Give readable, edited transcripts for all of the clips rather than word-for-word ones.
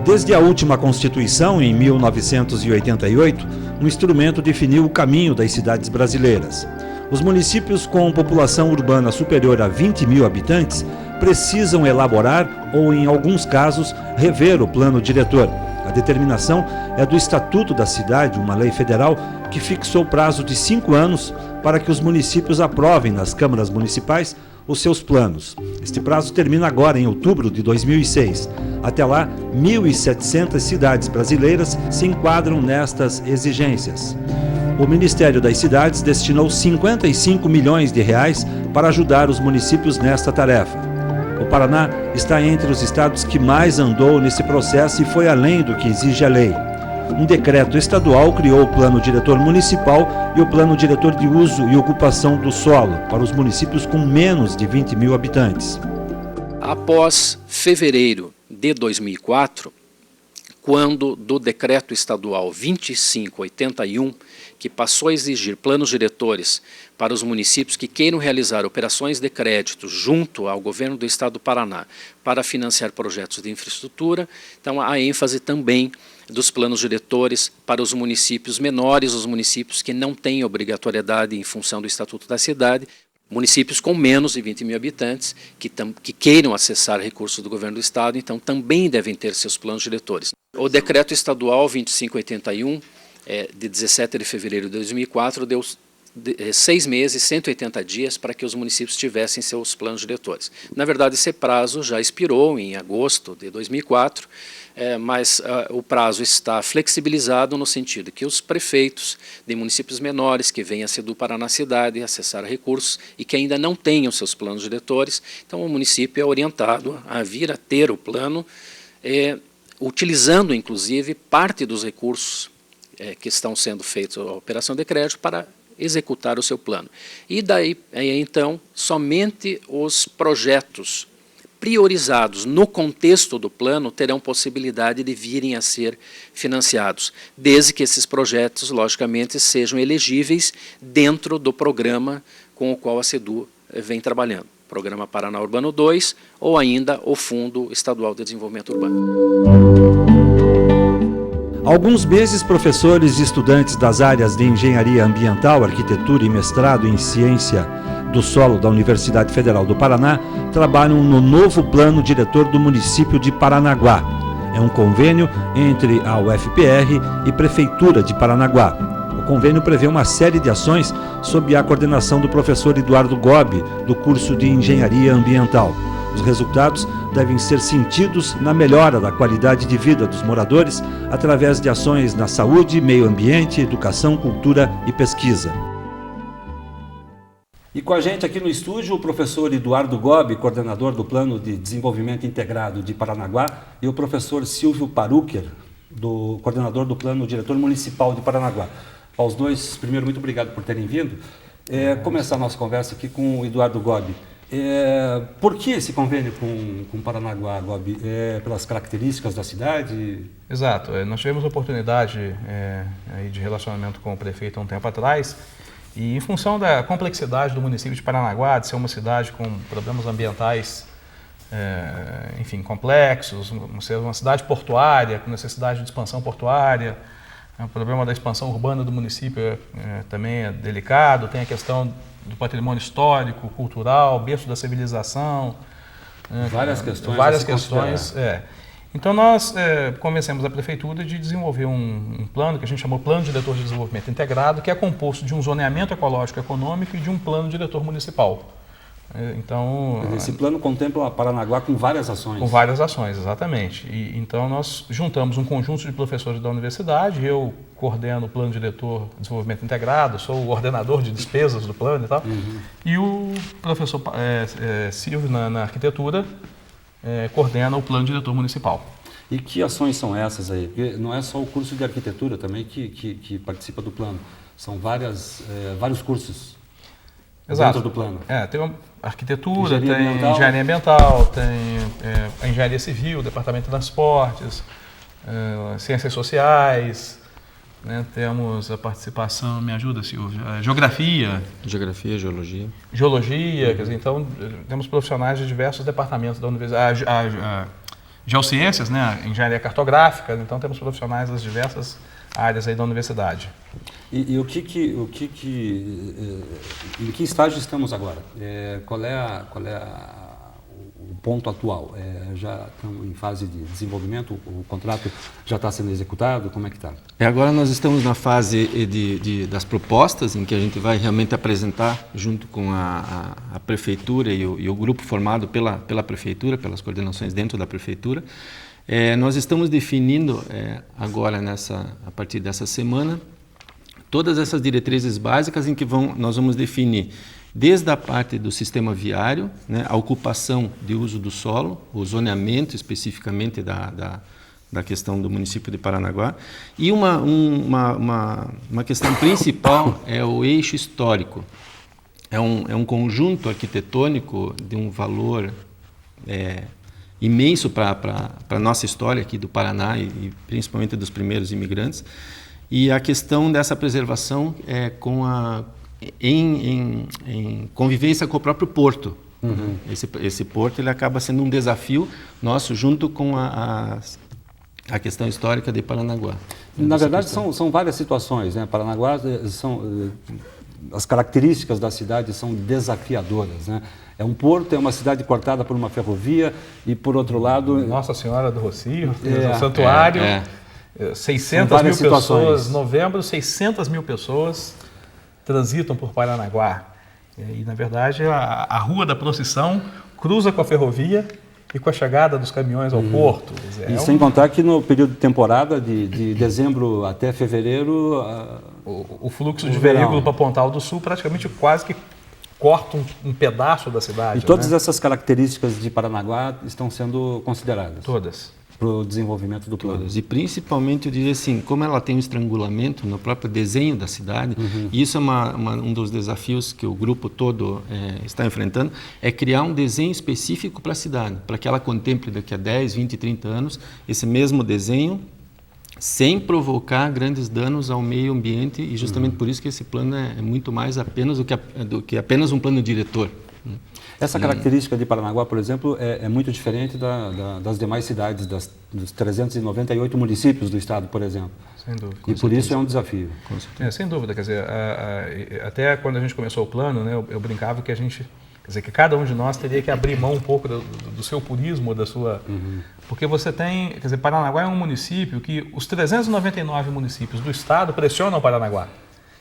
Desde a última Constituição, em 1988, um instrumento definiu o caminho das cidades brasileiras. Os municípios com população urbana superior a 20 mil habitantes precisam elaborar ou, em alguns casos, rever o plano diretor. A determinação é do Estatuto da Cidade, uma lei federal que fixou prazo de 5 anos para que os municípios aprovem nas câmaras municipais os seus planos. Este prazo termina agora, em outubro de 2006. Até lá, 1.700 cidades brasileiras se enquadram nestas exigências. O Ministério das Cidades destinou 55 milhões de reais para ajudar os municípios nesta tarefa. O Paraná está entre os estados que mais andou nesse processo e foi além do que exige a lei. Um decreto estadual criou o Plano Diretor Municipal e o Plano Diretor de Uso e Ocupação do Solo para os municípios com menos de 20 mil habitantes. Após fevereiro de 2004, quando do Decreto Estadual 2581, que passou a exigir planos diretores para os municípios que queiram realizar operações de crédito junto ao governo do Estado do Paraná para financiar projetos de infraestrutura, então a ênfase também dos planos diretores para os municípios menores, os municípios que não têm obrigatoriedade em função do Estatuto da Cidade, municípios com menos de 20 mil habitantes que queiram acessar recursos do governo do Estado, então também devem ter seus planos diretores. O Decreto Estadual 2581, de 17 de fevereiro de 2004, deu 6 meses, 180 dias para que os municípios tivessem seus planos diretores. Na verdade, esse prazo já expirou em agosto de 2004, mas o prazo está flexibilizado no sentido que os prefeitos de municípios menores que venham a ser do Paraná Cidade acessar recursos e que ainda não tenham seus planos diretores, então o município é orientado a vir a ter o plano, utilizando inclusive parte dos recursos que estão sendo feitos a operação de crédito para executar o seu plano. E daí, então, somente os projetos priorizados no contexto do plano terão possibilidade de virem a ser financiados, desde que esses projetos, logicamente, sejam elegíveis dentro do programa com o qual a SEDU vem trabalhando. Programa Paraná Urbano 2 ou ainda o Fundo Estadual de Desenvolvimento Urbano. Há alguns meses, professores e estudantes das áreas de Engenharia Ambiental, Arquitetura e Mestrado em Ciência do Solo da Universidade Federal do Paraná trabalham no novo plano diretor do município de Paranaguá. É um convênio entre a UFPR e Prefeitura de Paranaguá. O convênio prevê uma série de ações sob a coordenação do professor Eduardo Gobi, do curso de Engenharia Ambiental. Os resultados devem ser sentidos na melhora da qualidade de vida dos moradores através de ações na saúde, meio ambiente, educação, cultura e pesquisa. E com a gente aqui no estúdio o professor Eduardo Gobi, coordenador do Plano de Desenvolvimento Integrado de Paranaguá, e o professor Silvio Parucher, coordenador do Plano Diretor Municipal de Paranaguá. Aos dois, primeiro, muito obrigado por terem vindo. Começar a nossa conversa aqui com o Eduardo Gobi. Por que esse convênio com Paranaguá, Gobi? Pelas características da cidade? Exato. Nós tivemos a oportunidade aí de relacionamento com o prefeito há um tempo atrás e em função da complexidade do município de Paranaguá, de ser uma cidade com problemas ambientais enfim, complexos, ser uma cidade portuária, com necessidade de expansão portuária, o problema da expansão urbana do município também é delicado, tem a questão do patrimônio histórico, cultural, berço da civilização. Várias questões. Várias questões. Então nós convencemos a prefeitura de desenvolver um plano que a gente chamou Plano Diretor de Desenvolvimento Integrado, que é composto de um zoneamento ecológico e econômico e de um plano diretor municipal. Então, esse plano contempla a Paranaguá com várias ações. Com várias ações, exatamente. Então nós juntamos um conjunto de professores da universidade, eu coordeno o Plano Diretor de Desenvolvimento Integrado, sou o ordenador de despesas do plano e tal, e o professor Silvio, na arquitetura, coordena o Plano Diretor Municipal. E que ações são essas aí? Porque não é só o curso de arquitetura também que participa do plano, são vários cursos. Exato. Dentro do plano. Tem uma arquitetura, tem engenharia ambiental, tem a engenharia civil, departamento de transportes, ciências sociais, né? Temos a participação, me ajuda, Silvio, geografia. Geografia, geologia. Geologia, quer dizer, então temos profissionais de diversos departamentos da universidade. Geociências, né? Engenharia cartográfica, então temos profissionais das diversas áreas aí da universidade. Em que estágio estamos agora? Qual é o ponto atual? Já estamos em fase de desenvolvimento? O contrato já está sendo executado? Como é que está? Agora nós estamos na fase das propostas, em que a gente vai realmente apresentar, junto com a prefeitura e o grupo formado pela prefeitura, pelas coordenações dentro da prefeitura. Nós estamos definindo agora, a partir dessa semana, todas essas diretrizes básicas em que nós vamos definir desde a parte do sistema viário, né, a ocupação de uso do solo, o zoneamento especificamente da questão do município de Paranaguá, e uma questão principal é o eixo histórico. É um conjunto arquitetônico de um valor imenso para a nossa história aqui do Paraná e principalmente dos primeiros imigrantes. E a questão dessa preservação em convivência com o próprio porto. Uhum. Esse porto ele acaba sendo um desafio nosso junto com a questão histórica de Paranaguá. Na verdade, são várias situações, né? Paranaguá as características da cidade são desafiadoras, né? É um porto, é uma cidade cortada por uma ferrovia e, por outro lado... Nossa Senhora do Rocio, o santuário... 600 mil pessoas, novembro, 600 mil pessoas transitam por Paranaguá. E, na verdade, a rua da procissão cruza com a ferrovia e com a chegada dos caminhões ao porto. Sem contar que no período de temporada, de dezembro até fevereiro... O fluxo de veículo para Pontal do Sul praticamente quase que corta um pedaço da cidade. E todas essas características de Paranaguá estão sendo consideradas? Todas. Para o desenvolvimento do plano. E principalmente, eu diria assim, como ela tem um estrangulamento no próprio desenho da cidade, e isso é um dos desafios que o grupo todo está enfrentando, é criar um desenho específico para a cidade, para que ela contemple daqui a 10, 20, 30 anos esse mesmo desenho, sem provocar grandes danos ao meio ambiente, e justamente por isso que esse plano é muito mais apenas do que apenas um plano diretor. Essa característica de Paranaguá, por exemplo, é muito diferente das demais cidades, dos 398 municípios do estado, por exemplo. Sem dúvida. E por isso é um desafio. Sem dúvida. Quer dizer, até quando a gente começou o plano, né, eu brincava que que cada um de nós teria que abrir mão um pouco do seu purismo, da sua... Porque você tem... Quer dizer, Paranaguá é um município que os 399 municípios do estado pressionam Paranaguá.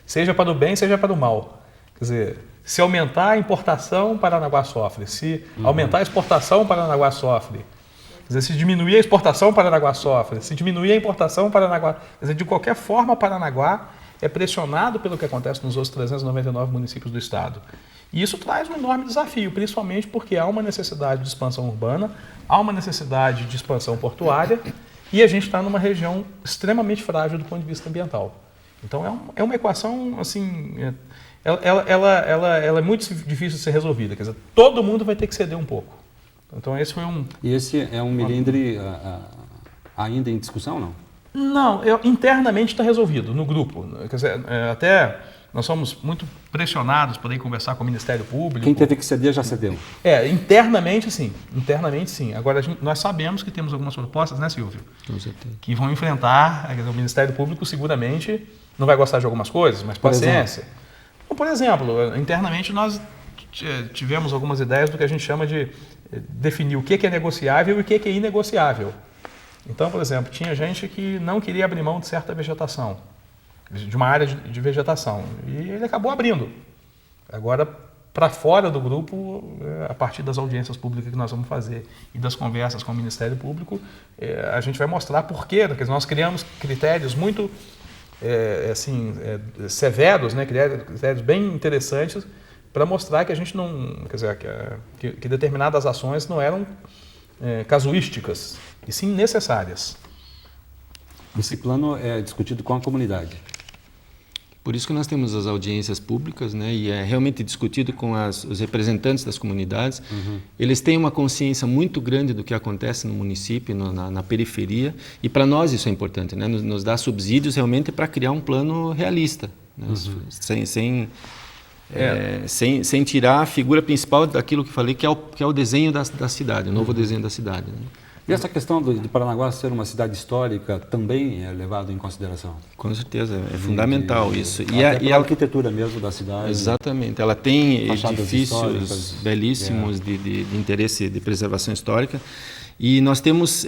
Seja para o bem, seja para o mal. Quer dizer... Se aumentar a importação, Paranaguá sofre. Se aumentar a exportação, Paranaguá sofre. Quer dizer, se diminuir a exportação, Paranaguá sofre. Se diminuir a importação, Paranaguá... Quer dizer, de qualquer forma, Paranaguá é pressionado pelo que acontece nos outros 399 municípios do estado. E isso traz um enorme desafio, principalmente porque há uma necessidade de expansão urbana, há uma necessidade de expansão portuária e a gente está numa região extremamente frágil do ponto de vista ambiental. Então, é uma equação, assim... Ela é muito difícil de ser resolvida, quer dizer, todo mundo vai ter que ceder um pouco. Então esse foi E esse é um melindre ainda em discussão, não? Não, internamente está resolvido no grupo. Quer dizer, até nós somos muito pressionados por ir conversar com o Ministério Público. Quem teve que ceder já cedeu. Internamente sim. Agora nós sabemos que temos algumas propostas, né, Silvio? Com certeza. Que vão enfrentar, o Ministério Público seguramente não vai gostar de algumas coisas, mas paciência. Por exemplo, internamente nós tivemos algumas ideias do que a gente chama de definir o que é negociável e o que é inegociável. Então, por exemplo, tinha gente que não queria abrir mão de certa vegetação, de uma área de vegetação, e ele acabou abrindo. Agora, para fora do grupo, a partir das audiências públicas que nós vamos fazer e das conversas com o Ministério Público, a gente vai mostrar por quê. Porque nós criamos critérios muito... severos, né, critérios bem interessantes para mostrar que a gente não, quer dizer, que determinadas ações não eram casuísticas, e sim necessárias. Esse plano é discutido com a comunidade? Por isso que nós temos as audiências públicas, né, e é realmente discutido com os representantes das comunidades. Eles têm uma consciência muito grande do que acontece no município, na periferia, e para nós isso é importante, né, nos dá subsídios realmente para criar um plano realista, né, sem tirar a figura principal daquilo que falei, que é o desenho da cidade, o novo desenho da cidade. Né? E essa questão de Paranaguá ser uma cidade histórica também é levado em consideração? Com certeza, é fundamental isso. E a arquitetura mesmo da cidade. Exatamente, ela tem edifícios belíssimos de interesse de preservação histórica. E nós temos,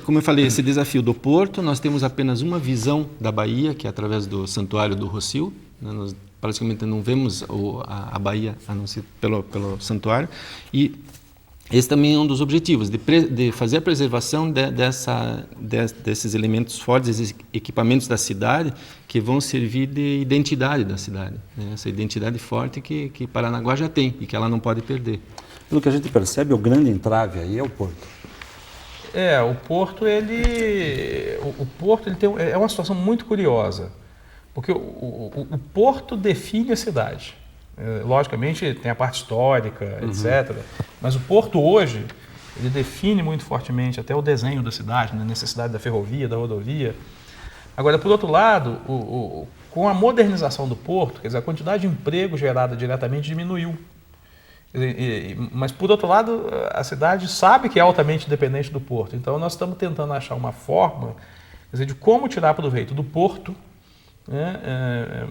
como eu falei, esse desafio do porto, nós temos apenas uma visão da Bahia, que é através do Santuário do Rossio. Né? Nós praticamente não vemos a Bahia a não ser pelo santuário. E esse também é um dos objetivos, de fazer a preservação desses elementos fortes, esses equipamentos da cidade, que vão servir de identidade da cidade. Né? Essa identidade forte que Paranaguá já tem e que ela não pode perder. Pelo que a gente percebe, o grande entrave aí é o porto. O Porto, é uma situação muito curiosa, porque o Porto define a cidade. Logicamente tem a parte histórica, etc. Mas o Porto hoje, ele define muito fortemente até o desenho da cidade, a necessidade da ferrovia, da rodovia. Agora, por outro lado, com a modernização do Porto, quer dizer, a quantidade de emprego gerada diretamente diminuiu. Mas, por outro lado, a cidade sabe que é altamente dependente do Porto. Então, nós estamos tentando achar uma forma, quer dizer, de como tirar proveito do Porto, né,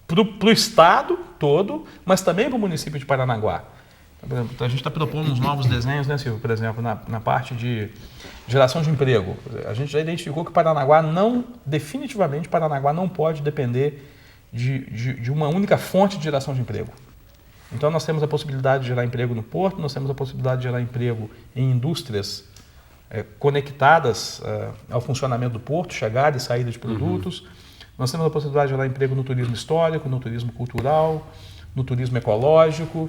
para o estado todo, mas também para o município de Paranaguá. Por exemplo, a gente está propondo uns novos desenhos, né, Silvio? Por exemplo, na parte de geração de emprego. A gente já identificou que definitivamente Paranaguá não pode depender de uma única fonte de geração de emprego. Então nós temos a possibilidade de gerar emprego no porto, nós temos a possibilidade de gerar emprego em indústrias conectadas ao funcionamento do porto, chegada e saída de produtos. Nós temos a possibilidade de gerar emprego no turismo histórico, no turismo cultural, no turismo ecológico.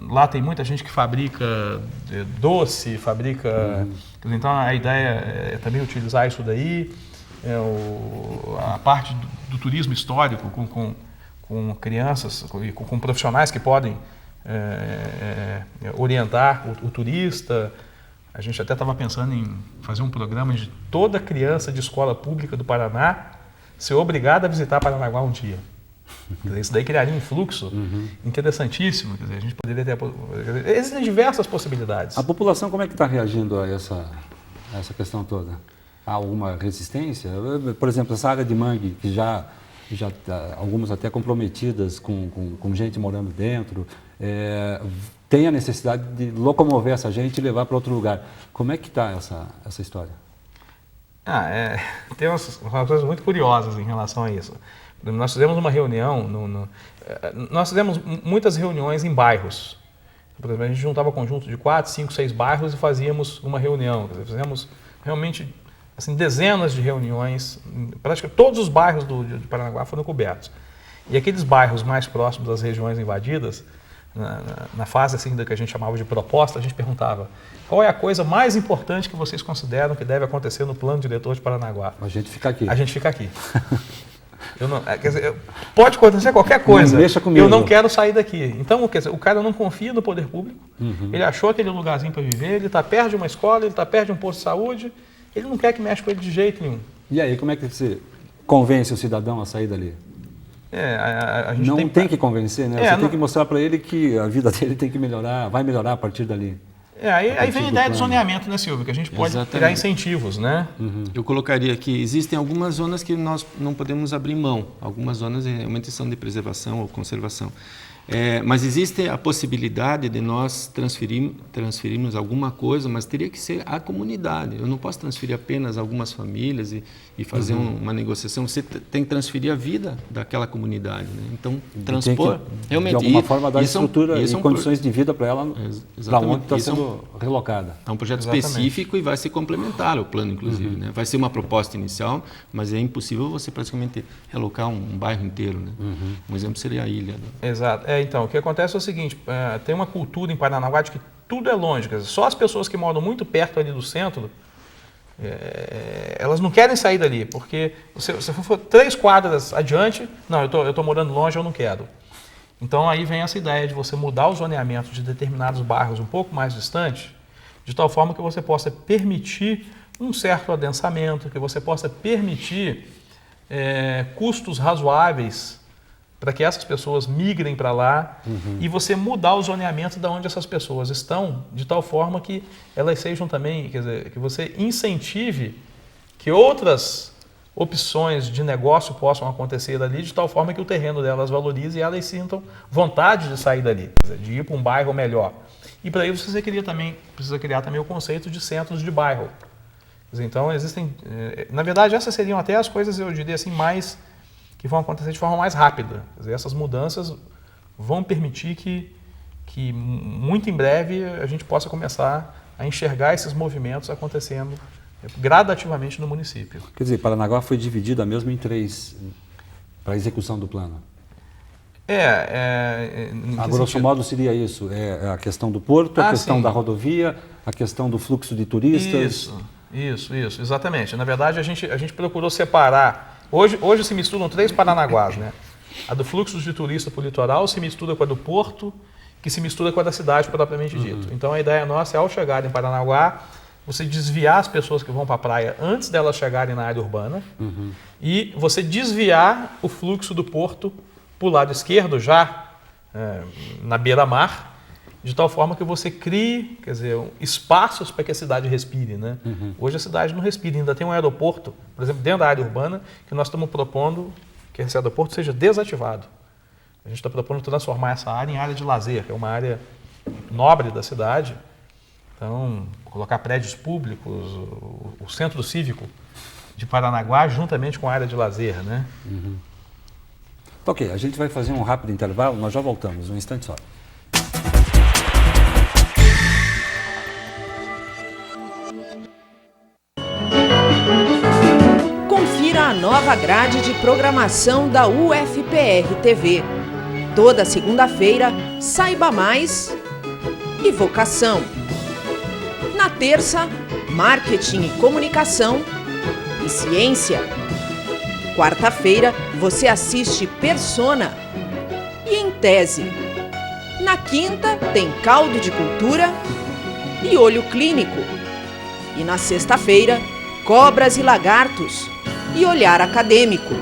Lá tem muita gente que fabrica doce, fabrica... Então a ideia é também utilizar isso daí. A parte do turismo histórico com crianças, com profissionais que podem orientar o turista. A gente até estava pensando em fazer um programa de toda criança de escola pública do Paraná ser obrigada a visitar Paranaguá um dia. Isso daí criaria um fluxo interessantíssimo. Quer dizer, a gente poderia ter... Existem diversas possibilidades. A população como é que está reagindo a essa questão toda? Há alguma resistência? Por exemplo, essa área de mangue, que já algumas até comprometidas com gente morando dentro, tem a necessidade de locomover essa gente e levar para outro lugar. Como é que está essa história? Tem umas coisas muito curiosas em relação a isso. Nós fizemos uma reunião, nós fizemos muitas reuniões em bairros. Por exemplo, a gente juntava um conjunto de 4, 5, 6 bairros e fazíamos uma reunião. Quer dizer, fizemos realmente assim, dezenas de reuniões, praticamente todos os bairros de Paranaguá foram cobertos. E aqueles bairros mais próximos das regiões invadidas, na fase assim, que a gente chamava de proposta, a gente perguntava: qual é a coisa mais importante que vocês consideram que deve acontecer no plano diretor de Paranaguá? A gente fica aqui. A gente fica aqui. Quer dizer, pode acontecer qualquer coisa, deixa comigo. Eu não quero sair daqui. Então, quer dizer, o cara não confia no poder público, ele achou aquele lugarzinho para viver, ele está perto de uma escola, ele está perto de um posto de saúde, ele não quer que mexa com ele de jeito nenhum. E aí, como é que você convence o cidadão a sair dali? A gente não tem que convencer, né? Você tem que mostrar para ele que a vida dele tem que melhorar, vai melhorar a partir dali. Aí vem a ideia de zoneamento, né, Silvio? Que a gente pode criar incentivos, né? Eu colocaria que existem algumas zonas que nós não podemos abrir mão. Algumas zonas realmente são de preservação ou conservação. Mas existe a possibilidade de nós transferirmos alguma coisa, mas teria que ser a comunidade. Eu não posso transferir apenas algumas famílias e fazer uma negociação. Você tem que transferir a vida daquela comunidade, né? Então, transpor, realmente... De alguma forma, dar estrutura e condições de vida para ela, para onde está sendo relocada. É um projeto específico e vai ser complementar ao plano, inclusive. Né? Vai ser uma proposta inicial, mas é impossível você praticamente relocar um bairro inteiro. Né? Um exemplo seria a ilha. Né? Exato. Então, o que acontece é o seguinte, tem uma cultura em Paranaguá de que tudo é longe, quer dizer, só as pessoas que moram muito perto ali do centro elas não querem sair dali, porque se você for 3 quadras adiante, não, eu estou morando longe, eu não quero. Então aí vem essa ideia de você mudar o zoneamento de determinados bairros um pouco mais distantes, de tal forma que você possa permitir um certo adensamento, que você possa permitir custos razoáveis para que essas pessoas migrem para lá e você mudar o zoneamento de onde essas pessoas estão, de tal forma que elas sejam também, quer dizer, que você incentive que outras opções de negócio possam acontecer dali, de tal forma que o terreno delas valorize e elas sintam vontade de sair dali, quer dizer, de ir para um bairro melhor. E para isso você precisa criar também o conceito de centros de bairro. Quer dizer, então existem, na verdade essas seriam até as coisas, eu diria assim, mais que vão acontecer de forma mais rápida. Quer dizer, essas mudanças vão permitir que muito em breve a gente possa começar a enxergar esses movimentos acontecendo gradativamente no município. Quer dizer, Paranaguá foi dividida mesmo em 3 para a execução do plano. A grosso modo seria isso, a questão do porto, a questão da rodovia, a questão do fluxo de turistas. Isso, exatamente. Na verdade, a gente procurou separar. Hoje se misturam 3 Paranaguás, né? A do fluxo de turista para o litoral se mistura com a do porto, que se mistura com a da cidade propriamente dito. Então a ideia nossa é, ao chegar em Paranaguá, você desviar as pessoas que vão para a praia antes delas chegarem na área urbana e você desviar o fluxo do porto para o lado esquerdo, já na beira-mar, de tal forma que você crie, quer dizer, espaços para que a cidade respire, né? Hoje a cidade não respira, ainda tem um aeroporto, por exemplo, dentro da área urbana, que nós estamos propondo que esse aeroporto seja desativado. A gente está propondo transformar essa área em área de lazer, que é uma área nobre da cidade. Então, colocar prédios públicos, o centro cívico de Paranaguá, juntamente com a área de lazer, né? Ok, a gente vai fazer um rápido intervalo, nós já voltamos, um instante só. Confira a nova grade de programação da UFPR-TV. Toda segunda-feira, Saiba Mais e Vocação. Na terça, Marketing e Comunicação e Ciência. Quarta-feira, você assiste Persona e Em Tese. Na quinta, tem Caldo de Cultura e Olho Clínico. E na sexta-feira, Cobras e Lagartos e Olhar Acadêmico.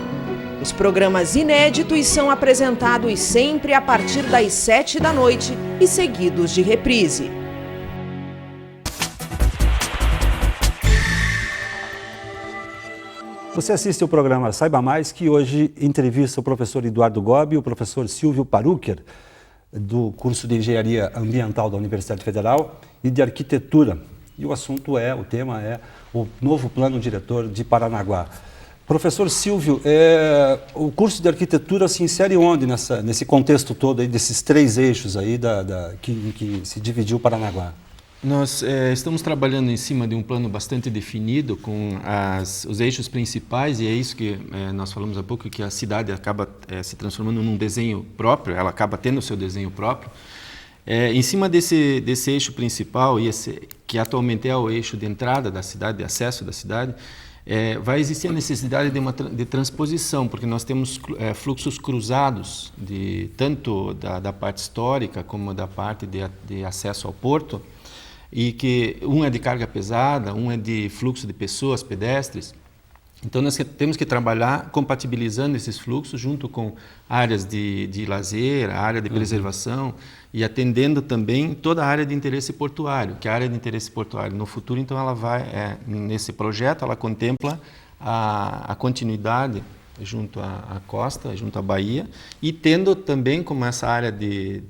Os programas inéditos são apresentados sempre a partir das 7 da noite e seguidos de reprise. Você assiste o programa Saiba Mais, que hoje entrevista o professor Eduardo Gobi e o professor Silvio Parucher, do curso de Engenharia Ambiental da Universidade Federal e de Arquitetura. E o tema é o novo plano diretor de Paranaguá. Professor Silvio, o curso de Arquitetura se insere onde nesse contexto todo aí, desses 3 eixos aí que se dividiu Paranaguá? Nós estamos trabalhando em cima de um plano bastante definido com os eixos principais, e é isso que nós falamos há pouco, que a cidade acaba se transformando num desenho próprio, ela acaba tendo o seu desenho próprio. Em cima desse eixo principal, que atualmente é o eixo de entrada da cidade, de acesso da cidade, vai existir a necessidade de transposição, porque nós temos fluxos cruzados, tanto da parte histórica como da parte de acesso ao porto, e que um é de carga pesada, um é de fluxo de pessoas, pedestres. Então nós temos que trabalhar compatibilizando esses fluxos junto com áreas de lazer, a área de preservação e atendendo também toda a área de interesse portuário, que a área de interesse portuário no futuro, então ela vai, nesse projeto, ela contempla a continuidade junto à costa, junto à Bahia, e tendo também como essa área de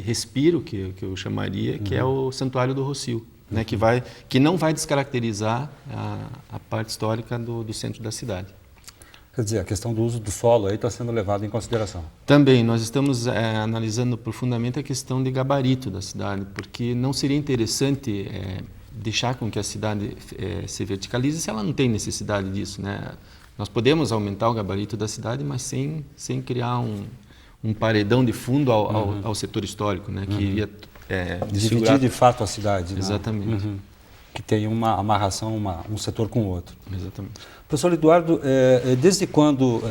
respiro, que eu chamaria, que é o Santuário do Rossio, né, que não vai descaracterizar a parte histórica do centro da cidade. Quer dizer, a questão do uso do solo aí está sendo levada em consideração. Também, nós estamos analisando profundamente a questão de gabarito da cidade, porque não seria interessante deixar com que a cidade se verticalize se ela não tem necessidade disso, né? Nós podemos aumentar o gabarito da cidade, mas sem criar um paredão de fundo ao setor histórico, né? Que iria dividir de fato a cidade. Exatamente. Né? que tem uma amarração, um setor com o outro. Exatamente. Professor Eduardo, desde quando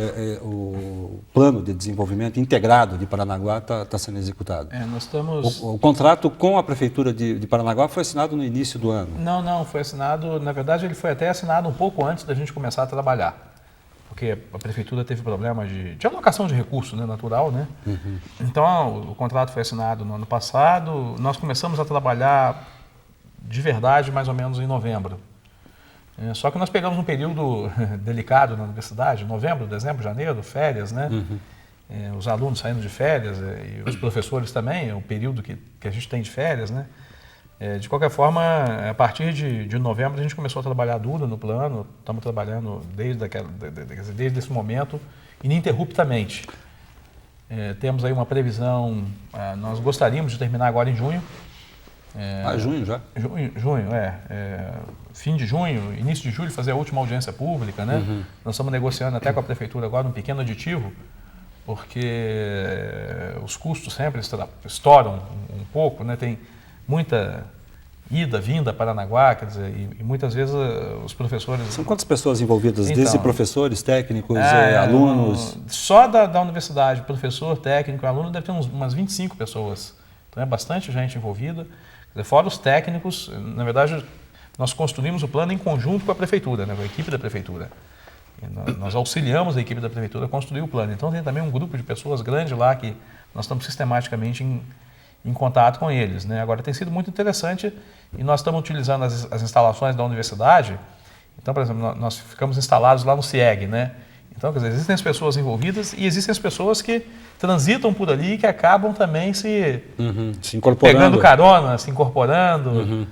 o plano de desenvolvimento integrado de Paranaguá está sendo executado? Nós estamos... O contrato com a Prefeitura de Paranaguá foi assinado no início do ano? Não, foi assinado, na verdade ele foi até assinado um pouco antes da gente começar a trabalhar, porque a Prefeitura teve problema de alocação de recursos, né, natural, né? Uhum. Então o contrato foi assinado no ano passado, nós começamos a trabalhar de verdade mais ou menos em novembro. Só que nós pegamos um período delicado na universidade, novembro, dezembro, janeiro, férias, né? Uhum. Os alunos saindo de férias e os professores também, é o período que a gente tem de férias, né? De qualquer forma, a partir de novembro a gente começou a trabalhar duro no plano, estamos trabalhando desde esse momento, ininterruptamente. Temos aí uma previsão, nós gostaríamos de terminar agora em junho. Junho já? Junho, fim de junho, início de julho, fazer a última audiência pública, né? Uhum. Nós estamos negociando até com a Prefeitura agora um pequeno aditivo, porque os custos sempre estouram um pouco, né? Tem muita ida, vinda para Paranaguá, quer dizer, e muitas vezes os professores... São quantas pessoas envolvidas, então, desde professores, técnicos, alunos? Só da universidade, professor, técnico, aluno, deve ter umas 25 pessoas. Então é bastante gente envolvida. Fora os técnicos, na verdade, nós construímos o plano em conjunto com a Prefeitura, né, com a equipe da Prefeitura. Nós auxiliamos a equipe da Prefeitura a construir o plano. Então tem também um grupo de pessoas grande lá que nós estamos sistematicamente em contato com eles, né? Agora tem sido muito interessante e nós estamos utilizando as instalações da universidade. Então, por exemplo, nós ficamos instalados lá no CIEG, né? Então, quer dizer, existem as pessoas envolvidas e existem as pessoas que transitam por ali e que acabam também se incorporando, pegando carona, se incorporando. Uhum.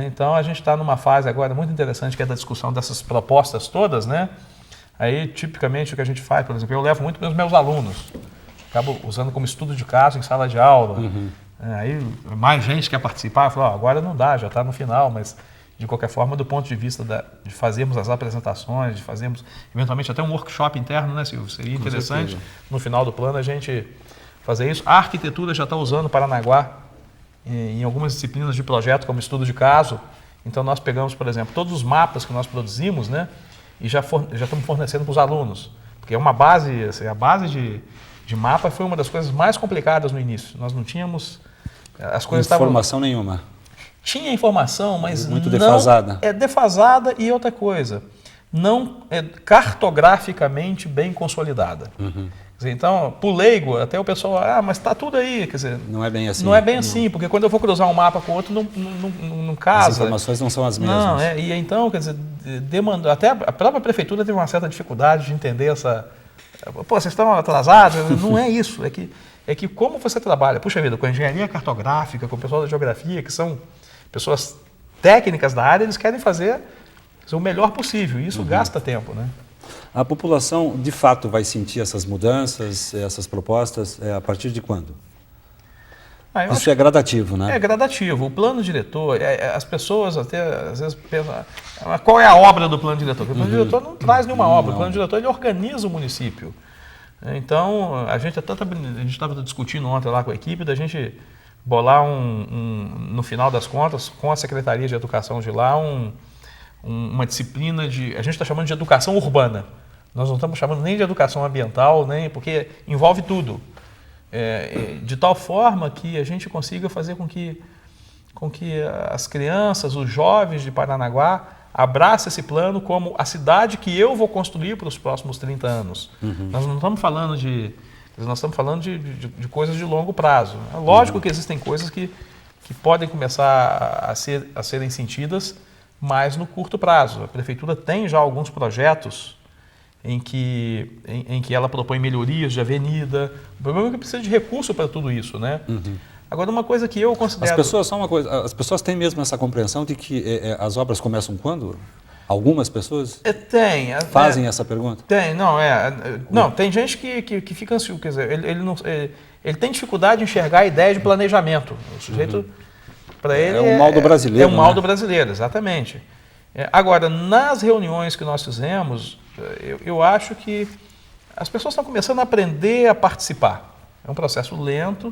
Então, a gente está numa fase agora muito interessante, que é da discussão dessas propostas todas, né? Aí, tipicamente, o que a gente faz, por exemplo, eu levo muito para os meus alunos. Acabo usando como estudo de caso em sala de aula. Uhum. Aí, mais gente quer participar, eu falo, agora não dá, já está no final, mas... De qualquer forma, do ponto de vista de fazermos as apresentações, de fazermos eventualmente até um workshop interno, né, Silvio? Seria interessante, no final do plano, a gente fazer isso. A arquitetura já está usando Paranaguá em algumas disciplinas de projeto, como estudo de caso. Então, nós pegamos, por exemplo, todos os mapas que nós produzimos, né, e já estamos fornecendo para os alunos. Porque é uma base, assim, a base de mapa foi uma das coisas mais complicadas no início. Nós não tínhamos... As coisas informação nenhuma. Tinha informação, mas muito defasada. É defasada e outra coisa, não é cartograficamente bem consolidada. Uhum. Quer dizer, então, por leigo, até o pessoal, mas está tudo aí. Quer dizer, não é bem assim. Não é bem assim, porque quando eu vou cruzar um mapa com o outro, não casa. As informações não são as mesmas. Não, e então, quer dizer, até a própria prefeitura teve uma certa dificuldade de entender essa... Pô, vocês estão atrasados? Não é isso, é que como você trabalha, puxa vida, com a engenharia cartográfica, com o pessoal da geografia, que são pessoas técnicas da área, eles querem fazer o melhor possível, e isso gasta tempo, né? A população, de fato, vai sentir essas mudanças, essas propostas, a partir de quando? Isso é gradativo, né? É gradativo. O plano diretor, as pessoas até às vezes pensam, qual é a obra do plano diretor? Porque o plano diretor não traz nenhuma obra, o plano diretor ele organiza o município. Então, a gente estava discutindo ontem lá com a equipe, da gente bolar no final das contas, com a Secretaria de Educação de lá, uma disciplina a gente está chamando de educação urbana. Nós não estamos chamando nem de educação ambiental, nem porque envolve tudo. De tal forma que a gente consiga fazer com que as crianças, os jovens de Paranaguá abracem esse plano como a cidade que eu vou construir para os próximos 30 anos. Uhum. Nós não estamos falando de coisas de longo prazo. É lógico que existem coisas que podem começar a serem sentidas, mas no curto prazo. A Prefeitura tem já alguns projetos em que ela propõe melhorias de avenida. O problema é que precisa de recurso para tudo isso, né? Uhum. Agora, uma coisa que eu considero... As pessoas têm mesmo essa compreensão de que as obras começam quando? Algumas pessoas fazem essa pergunta? Tem, não, tem gente que fica ansioso, quer dizer, ele tem dificuldade de enxergar a ideia de planejamento. O sujeito, para ele... É um mal do brasileiro. É um mal do brasileiro, exatamente. Agora, nas reuniões que nós fizemos, eu acho que as pessoas estão começando a aprender a participar. É um processo lento,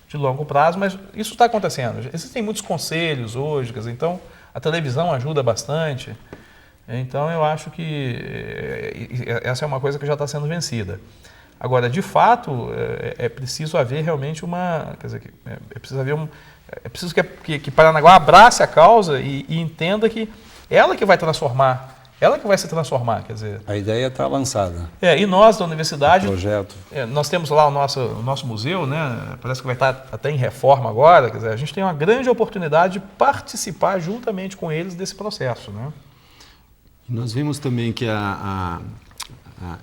de longo prazo, mas isso está acontecendo. Existem muitos conselhos hoje, quer dizer, então A televisão ajuda bastante. Então, eu acho que essa é uma coisa que já está sendo vencida. Agora, de fato, é preciso haver realmente é preciso que Paranaguá abrace a causa e entenda que ela que vai transformar, ela que vai se transformar, quer dizer... A ideia está lançada. E nós da universidade... O projeto. Nós temos lá o nosso museu, né? Parece que vai estar até em reforma agora, quer dizer, a gente tem uma grande oportunidade de participar juntamente com eles desse processo, né? Nós vimos também que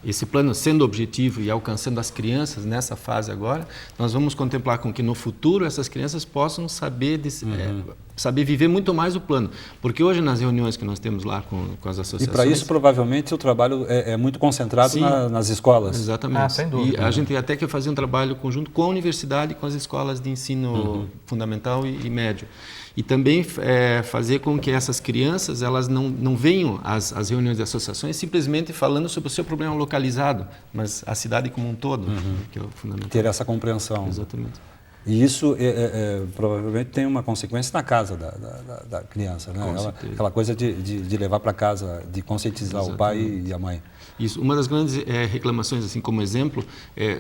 esse plano sendo objetivo e alcançando as crianças nessa fase agora, nós vamos contemplar com que no futuro essas crianças possam saber viver muito mais o plano. Porque hoje nas reuniões que nós temos lá com as associações... E para isso provavelmente o trabalho é muito concentrado nas escolas. Exatamente. Sem dúvida. E a gente até quer fazer um trabalho conjunto com a universidade e com as escolas de ensino fundamental e médio. E também fazer com que essas crianças elas não venham às reuniões de associações simplesmente falando sobre o seu problema localizado, mas a cidade como um todo, que é o fundamental. Ter essa compreensão. Exatamente. E isso provavelmente tem uma consequência na casa da criança, né? Aquela coisa de levar para casa, de conscientizar o pai e a mãe. Isso. Uma das grandes reclamações, assim como exemplo,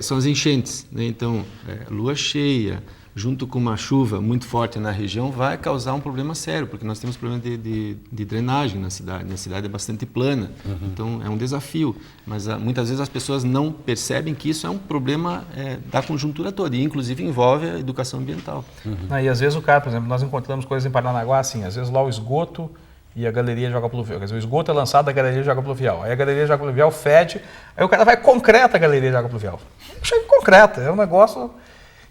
são as enchentes, né? Então, lua cheia, junto com uma chuva muito forte na região, vai causar um problema sério, porque nós temos problema de drenagem na cidade. A cidade é bastante plana, então é um desafio. Mas muitas vezes as pessoas não percebem que isso é um problema da conjuntura toda, e inclusive envolve a educação ambiental. E às vezes o cara, por exemplo, nós encontramos coisas em Paranaguá assim, às vezes lá o esgoto e a galeria de água pluvial. Quer dizer, o esgoto é lançado da galeria de água pluvial. Aí a galeria de água pluvial fede, aí o cara vai e concreta a galeria de água pluvial. Chega e concreta, é um negócio...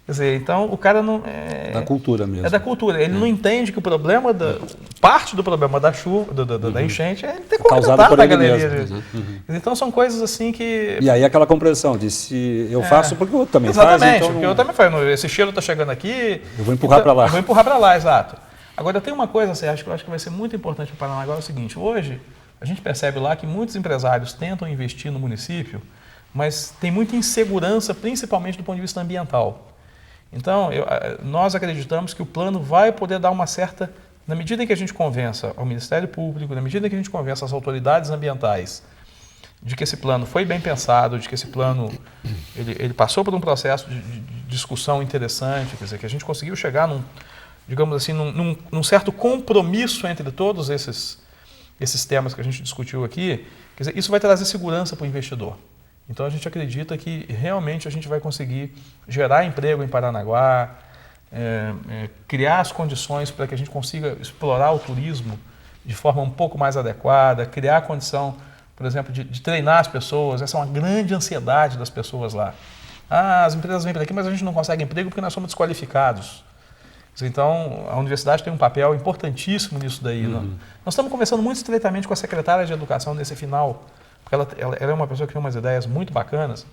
Quer dizer, então o cara não... Da cultura mesmo. É da cultura. Ele não entende que o problema, parte do problema da chuva, da enchente, é ele ter concretado a galeria. Então são coisas assim que... E aí aquela compreensão de se eu faço porque o outro também faz. Exatamente, porque eu também faço. Esse cheiro está chegando aqui... Eu vou empurrar para lá. Eu vou empurrar para lá, exato. Agora tem uma coisa, Sérgio, que eu acho que vai ser muito importante para o Paranaguá, é o seguinte, hoje a gente percebe lá que muitos empresários tentam investir no município, mas tem muita insegurança, principalmente do ponto de vista ambiental. Então, nós acreditamos que o plano vai poder dar uma certa... Na medida em que a gente convença ao Ministério Público, na medida em que a gente convença as autoridades ambientais de que esse plano foi bem pensado, de que esse plano ele passou por um processo de discussão interessante, quer dizer, que a gente conseguiu chegar digamos assim, num certo compromisso entre todos esses temas que a gente discutiu aqui, quer dizer, isso vai trazer segurança para o investidor. Então, a gente acredita que realmente a gente vai conseguir gerar emprego em Paranaguá, criar as condições para que a gente consiga explorar o turismo de forma um pouco mais adequada, criar a condição, por exemplo, de treinar as pessoas. Essa é uma grande ansiedade das pessoas lá. As empresas vêm para aqui, mas a gente não consegue emprego porque nós somos desqualificados. Então, a universidade tem um papel importantíssimo nisso daí. Nós estamos conversando muito estreitamente com a secretária de Educação nesse final, porque ela é uma pessoa que tem umas ideias muito bacanas,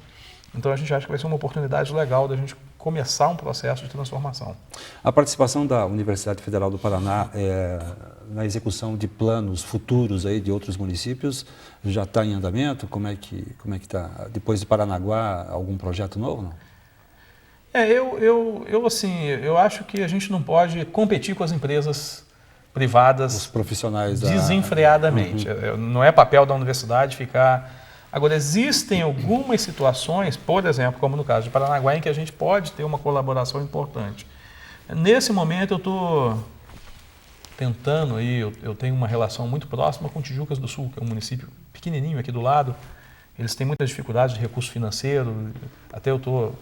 então a gente acha que vai ser uma oportunidade legal da gente começar um processo de transformação. A participação da Universidade Federal do Paraná na execução de planos futuros aí de outros municípios já está em andamento? Como é que está? Depois de Paranaguá, algum projeto novo? Não? Eu acho que a gente não pode competir com as empresas privadas, os profissionais desenfreadamente. Não é papel da universidade ficar... Agora, existem algumas situações, por exemplo, como no caso de Paranaguá, em que a gente pode ter uma colaboração importante. Nesse momento, eu estou tentando, eu tenho uma relação muito próxima com Tijucas do Sul, que é um município pequenininho aqui do lado. Eles têm muitas dificuldades de recurso financeiro, até eu estou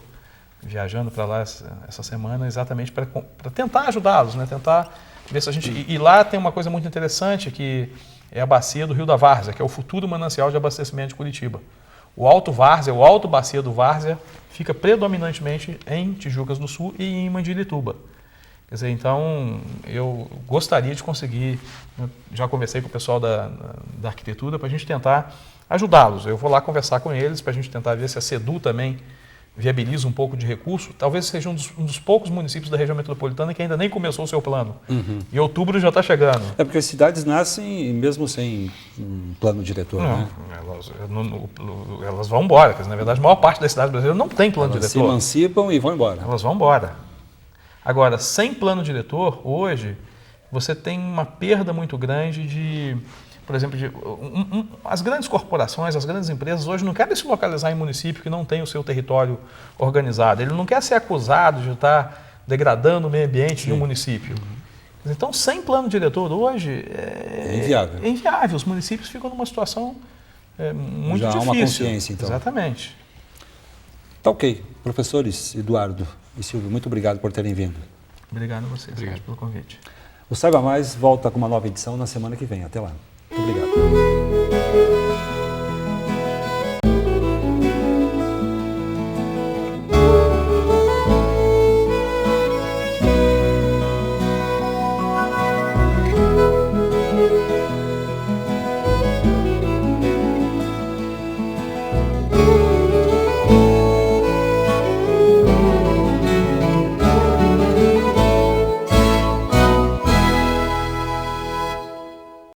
viajando para lá essa semana exatamente para tentar ajudá-los, né? Tentar ver se a gente... E lá tem uma coisa muito interessante, que é a bacia do Rio da Várzea, que é o futuro manancial de abastecimento de Curitiba. O Alto Várzea, o Alto Bacia do Várzea, fica predominantemente em Tijucas do Sul e em Mandirituba. Quer dizer, então, eu gostaria de conseguir, já conversei com o pessoal da arquitetura, para a gente tentar ajudá-los. Eu vou lá conversar com eles para a gente tentar ver se a SEDU também viabiliza um pouco de recurso. Talvez seja um dos poucos municípios da região metropolitana que ainda nem começou o seu plano. E outubro já está chegando. É porque as cidades nascem mesmo sem um plano diretor, né? Elas vão embora. Na verdade, a maior parte das cidades brasileiras não tem plano diretor. Se emancipam e vão embora. Elas vão embora. Agora, sem plano diretor, hoje, você tem uma perda muito grande de, por exemplo, as grandes corporações, as grandes empresas hoje não querem se localizar em município que não tem o seu território organizado. Ele não quer ser acusado de estar degradando o meio ambiente de um município. Então, sem plano diretor hoje é inviável. Os municípios ficam numa situação muito já difícil. Há uma consciência, então. Exatamente. Tá ok. Professores Eduardo e Silvio, muito obrigado por terem vindo. Obrigado a vocês pelo convite. O Saiba Mais volta com uma nova edição na semana que vem. Até lá. Muito obrigado.